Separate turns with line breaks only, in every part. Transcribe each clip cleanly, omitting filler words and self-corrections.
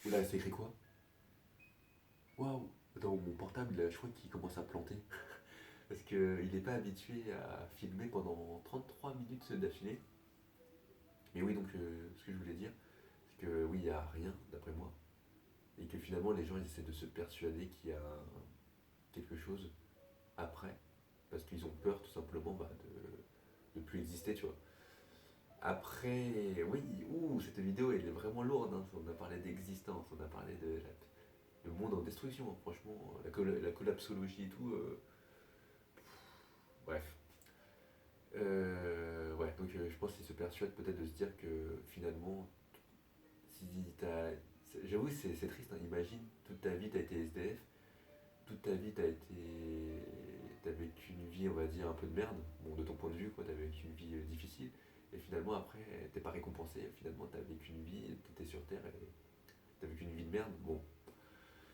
Oula, c'est écrit quoi? Waouh! Attends, mon portable, là, je crois qu'il commence à planter. Parce qu'il n'est pas habitué à filmer pendant 33 minutes d'affilée. Mais oui, donc ce que je voulais dire, c'est que oui, il n'y a rien, d'après moi. Et que finalement, les gens ils essaient de se persuader qu'il y a quelque chose après. Parce qu'ils ont peur tout simplement de plus exister, tu vois. Après, oui, ouh, cette vidéo elle est vraiment lourde, hein. On a parlé d'existence, on a parlé de le monde en destruction, hein. Franchement, la collapsologie et tout. Bref. Ouais, donc je pense qu'ils se persuadent peut-être de se dire que finalement, si t'as. J'avoue, c'est triste, hein. Imagine, toute ta vie t'as été SDF, toute ta vie t'as vécu une vie, on va dire, un peu de merde. Bon, de ton point de vue, quoi, t'as vécu une vie difficile. Et finalement, après, t'es pas récompensé. Finalement, t'as vécu une vie, t'étais sur Terre et t'as vécu une vie de merde. Bon,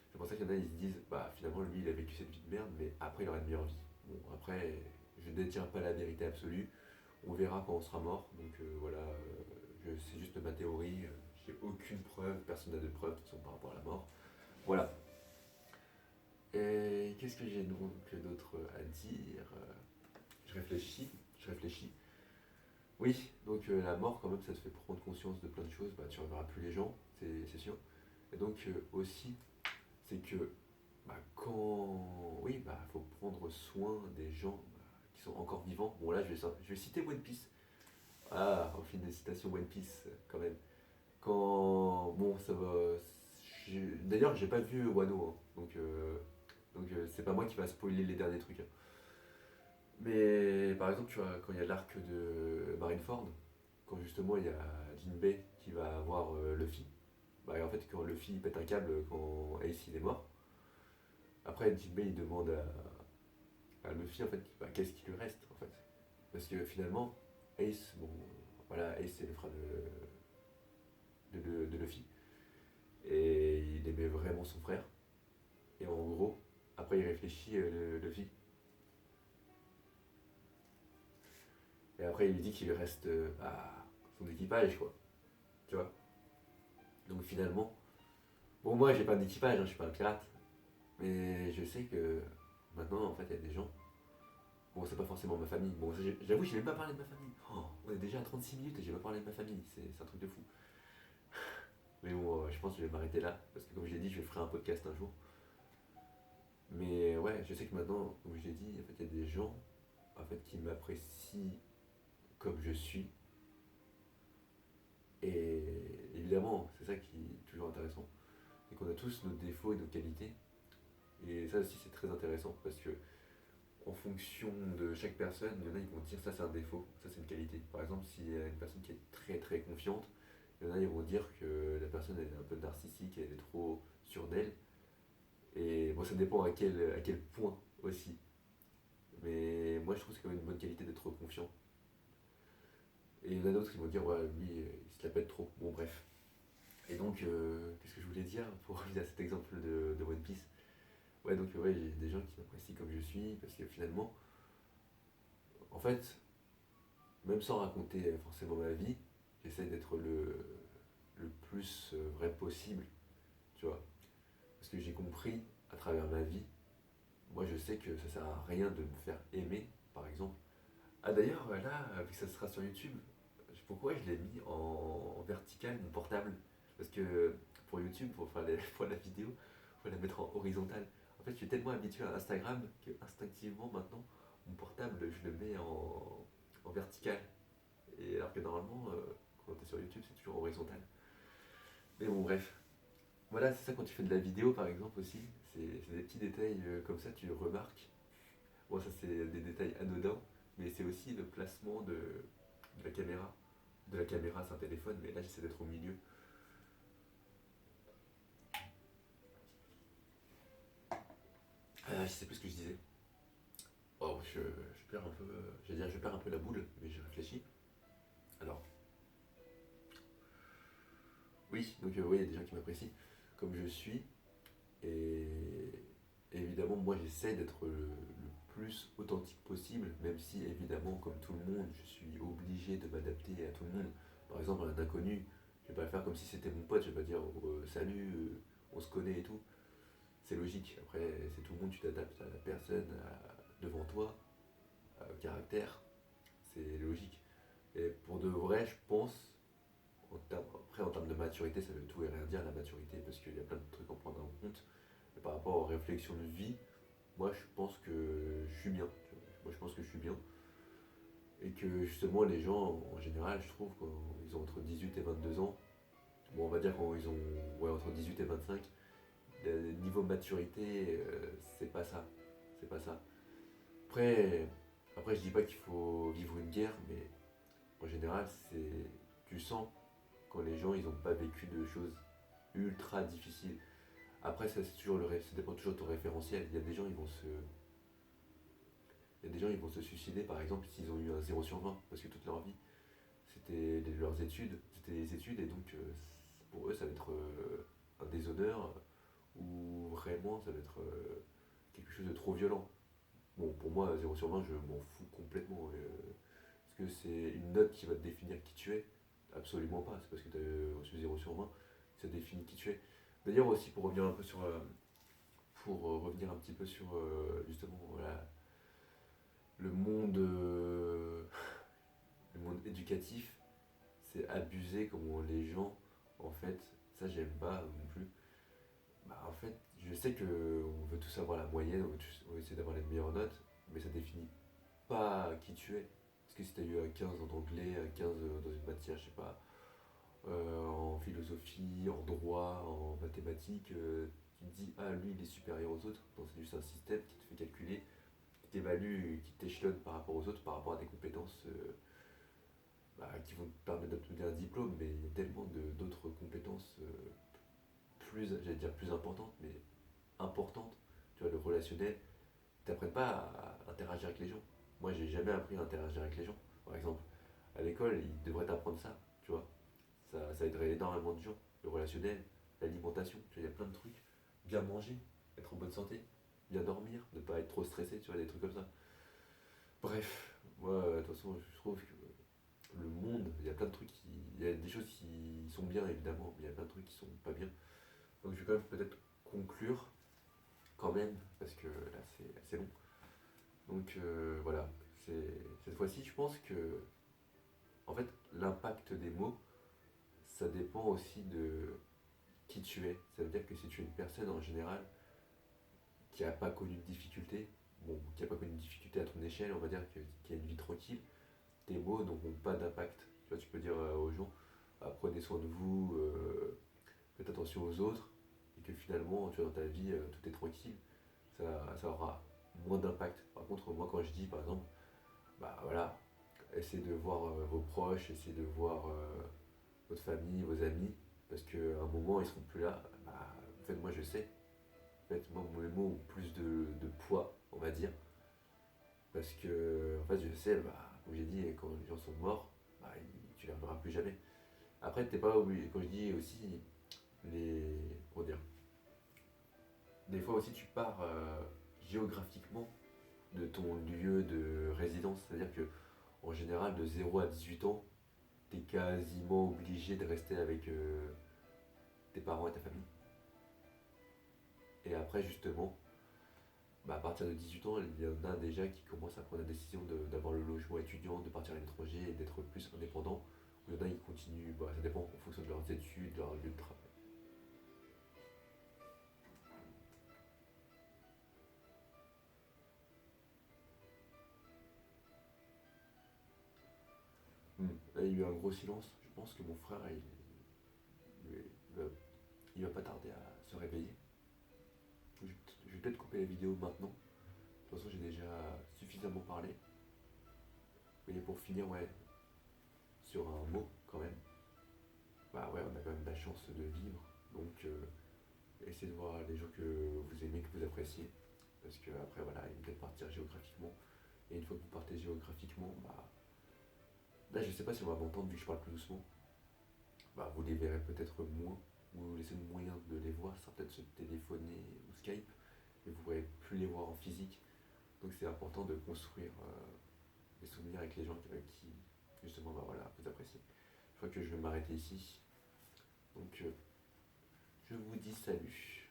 c'est pour ça qu'il y en a, ils se disent, bah finalement, lui, il a vécu cette vie de merde, mais après, il aura une meilleure vie. Bon, après, je ne détiens pas la vérité absolue. On verra quand on sera mort. Donc voilà, c'est juste ma théorie. J'ai aucune preuve, personne n'a de preuve de toute façon par rapport à la mort. Voilà. Et qu'est-ce que j'ai donc d'autre à dire? Je réfléchis, je réfléchis. Oui, donc la mort quand même ça te fait prendre conscience de plein de choses. Bah tu reverras plus les gens, c'est sûr. Et donc aussi, c'est que bah, quand. Oui, bah faut prendre soin des gens bah, qui sont encore vivants. Bon là je vais citer One Piece. Ah, on fait des citations One Piece quand même. Quand. Bon, ça va. D'ailleurs, j'ai pas vu Wano, hein, donc c'est pas moi qui va spoiler les derniers trucs, hein. Mais par exemple, tu vois, quand il y a l'arc de Marineford, quand justement il y a Jinbei qui va voir Luffy, bah en fait, quand Luffy pète un câble, quand Ace il est mort, après Jinbei il demande à Luffy en fait, bah, qu'est-ce qui lui reste en fait. Parce que finalement, Ace, bon, voilà, Ace c'est le frère de Luffy. Et il aimait vraiment son frère. Et en gros, après il réfléchit, Luffy. Et après il lui dit qu'il lui reste son équipage, quoi. Tu vois. Donc finalement, bon moi j'ai pas d'équipage, hein, je suis pas un pirate. Mais je sais que maintenant en fait il y a des gens. Bon c'est pas forcément ma famille. Bon j'avoue j'ai même pas parlé de ma famille. Oh, on est déjà à 36 minutes et j'ai pas parlé de ma famille. C'est un truc de fou. Mais bon je pense que je vais m'arrêter là. Parce que comme je l'ai dit je ferai un podcast un jour. Mais ouais je sais que maintenant, comme je l'ai dit, en fait il y a des gens en fait, qui m'apprécient comme je suis. Et évidemment, c'est ça qui est toujours intéressant. C'est qu'on a tous nos défauts et nos qualités. Et ça aussi, c'est très intéressant parce que, en fonction de chaque personne, il y en a qui vont dire ça c'est un défaut, ça c'est une qualité. Par exemple, s'il y a une personne qui est très très confiante, il y en a qui vont dire que la personne elle est un peu narcissique, elle est trop sûre d'elle. Et moi, ça dépend à quel point aussi. Mais moi, je trouve que c'est quand même une bonne qualité d'être confiant. Et il y en a d'autres qui vont dire, ouais, lui, il se la pète trop. Bon, bref. Et donc, qu'est-ce que je voulais dire pour revenir à cet exemple de One Piece? Ouais, donc, ouais, j'ai des gens qui m'apprécient comme je suis, parce que finalement, en fait, même sans raconter forcément ma vie, j'essaie d'être le plus vrai possible, tu vois. Parce que j'ai compris à travers ma vie, moi je sais que ça sert à rien de me faire aimer, par exemple. Ah d'ailleurs, là, vu que ça sera sur YouTube, pourquoi je l'ai mis en vertical, mon portable? Parce que pour YouTube, pour faire pour la vidéo, il faut la mettre en horizontale. En fait, je suis tellement habitué à Instagram que instinctivement maintenant, mon portable, je le mets en vertical. Et alors que normalement, quand tu es sur YouTube, c'est toujours horizontal. Mais bon, bref. Voilà, c'est ça quand tu fais de la vidéo, par exemple, aussi. C'est des petits détails comme ça, tu remarques. Bon, ça, c'est des détails anodins, mais c'est aussi le placement de la caméra. De la caméra, c'est un téléphone, mais là, j'essaie d'être au milieu. Je sais plus ce que je disais. Oh, je perds un peu. J'allais dire, je perds un peu la boule, mais je réfléchis. Alors, oui, donc oui, il y a des gens qui m'apprécient comme je suis. Et évidemment, moi, j'essaie d'être le plus authentique possible, même si, évidemment, comme tout le monde, je suis obligé de m'adapter à tout le monde. Par exemple, un inconnu, Je vais pas faire comme si c'était mon pote, je vais pas dire salut, on se connaît et tout. C'est logique. Après, c'est tout le monde, tu t'adaptes à la personne, devant toi, au caractère. C'est logique. Et pour de vrai, je pense, après en termes de maturité, ça veut tout et rien dire la maturité, parce qu'il y a plein de trucs à prendre en compte. Et par rapport aux réflexions de vie, moi je pense que je suis bien. Tu vois. Moi je pense que je suis bien. Et que justement les gens, en général, je trouve, quand ils ont entre 18 et 22 ans, bon on va dire quand ils ont ouais, entre 18 et 25, le niveau maturité, c'est pas ça. C'est pas ça. Après, après je dis pas qu'il faut vivre une guerre, mais en général, tu sens quand les gens ils n'ont pas vécu de choses ultra difficiles. Après, ça, ça dépend toujours de ton référentiel. Il y a des gens ils vont se suicider par exemple s'ils ont eu un 0/20 parce que toute leur vie c'était leurs études, c'était les études et donc pour eux ça va être un déshonneur ou vraiment ça va être quelque chose de trop violent. Bon, pour moi, 0/20 je m'en fous complètement. Est-ce que c'est une note qui va te définir qui tu es? Absolument pas. C'est parce que tu as reçu 0/20 que ça définit qui tu es. D'ailleurs, aussi, pour revenir un peu sur. Pour revenir un petit peu sur justement voilà, le monde, le monde éducatif, c'est abusé comment les gens, en fait, ça j'aime pas non plus. Bah, en fait, je sais que on veut tous avoir la moyenne, on veut essayer d'avoir les meilleures notes, mais ça définit pas qui tu es. Parce que si tu as eu un 15 en anglais, un 15 dans une matière, je sais pas, en philosophie, en droit, en mathématiques, tu te dis, ah lui il est supérieur aux autres. Non, c'est juste un système qui te fait calculer, qui t'évalue, qui t'échelonne par rapport aux autres, par rapport à des compétences qui vont te permettre d'obtenir un diplôme, mais il y a tellement d'autres compétences plus, j'allais dire plus importantes, mais importantes. Tu vois, le relationnel, t'apprends pas à interagir avec les gens. Moi, j'ai jamais appris à interagir avec les gens. Par exemple, à l'école, ils devraient t'apprendre ça, tu vois. Ça aiderait énormément de gens. Le relationnel, l'alimentation, tu vois, il y a plein de trucs. Bien manger, être en bonne santé, bien dormir, ne pas être trop stressé, tu vois, des trucs comme ça. Bref, moi, de toute façon, je trouve que le monde, il y a plein de trucs qui. Il y a des choses qui sont bien, évidemment, mais il y a plein de trucs qui sont pas bien. Donc je vais quand même peut-être conclure, quand même, parce que là, c'est assez long. Donc voilà, cette fois-ci, je pense que, en fait, l'impact des mots, ça dépend aussi de qui tu es. Ça veut dire que si tu es une personne en général qui n'a pas connu de difficulté, bon, qui n'a pas connu de difficulté à ton échelle, on va dire qui a une vie tranquille, tes mots n'auront pas d'impact. Tu vois, tu peux dire aux gens, prenez soin de vous, faites attention aux autres, et que finalement, tu vois, dans ta vie, tout est tranquille, ça aura moins d'impact. Par contre, moi, quand je dis, par exemple, bah voilà, essayez de voir vos proches, essayez de voir votre famille, vos amis, parce qu'à un moment, ils seront plus là. Bah, en fait, moi, je sais. En fait, moi, mes mots ont plus de poids, on va dire, parce que, en fait, je sais, bah, comme j'ai dit, quand les gens sont morts, bah, tu les reverras plus jamais. Après, t'es pas obligé, quand je dis aussi, les. Comment dire? Des fois aussi, tu pars géographiquement de ton lieu de résidence, c'est-à-dire que, en général, de 0 à 18 ans, t'es quasiment obligé de rester avec tes parents et ta famille. Et après, justement, bah, à partir de 18 ans, il y en a déjà qui commencent à prendre la décision d'avoir le logement étudiant, de partir à l'étranger et d'être plus indépendant. Il y en a qui continuent, bah, ça dépend en fonction de leurs études, de leur lieu de travail. Là, il y a eu un gros silence. Je pense que mon frère, il va, il va pas tarder à se réveiller. Je vais peut-être couper la vidéo maintenant. De toute façon, j'ai déjà suffisamment parlé. Et pour finir, ouais, sur un mot quand même. Bah ouais, on a quand même la chance de vivre. Donc, essayez de voir les gens que vous aimez, que vous appréciez. Parce que après, voilà, ils vont peut-être partir géographiquement. Et une fois que vous partez géographiquement, bah là, je sais pas si on va m'entendre vu que je parle plus doucement. Bah, vous les verrez peut-être moins. Ou laissez le moyen de les voir, ça peut-être se téléphoner ou Skype. Mais vous ne pourrez plus les voir en physique. Donc, c'est important de construire des souvenirs avec les gens qui justement, bah voilà, vous appréciez. Je crois que je vais m'arrêter ici. Donc je vous dis salut.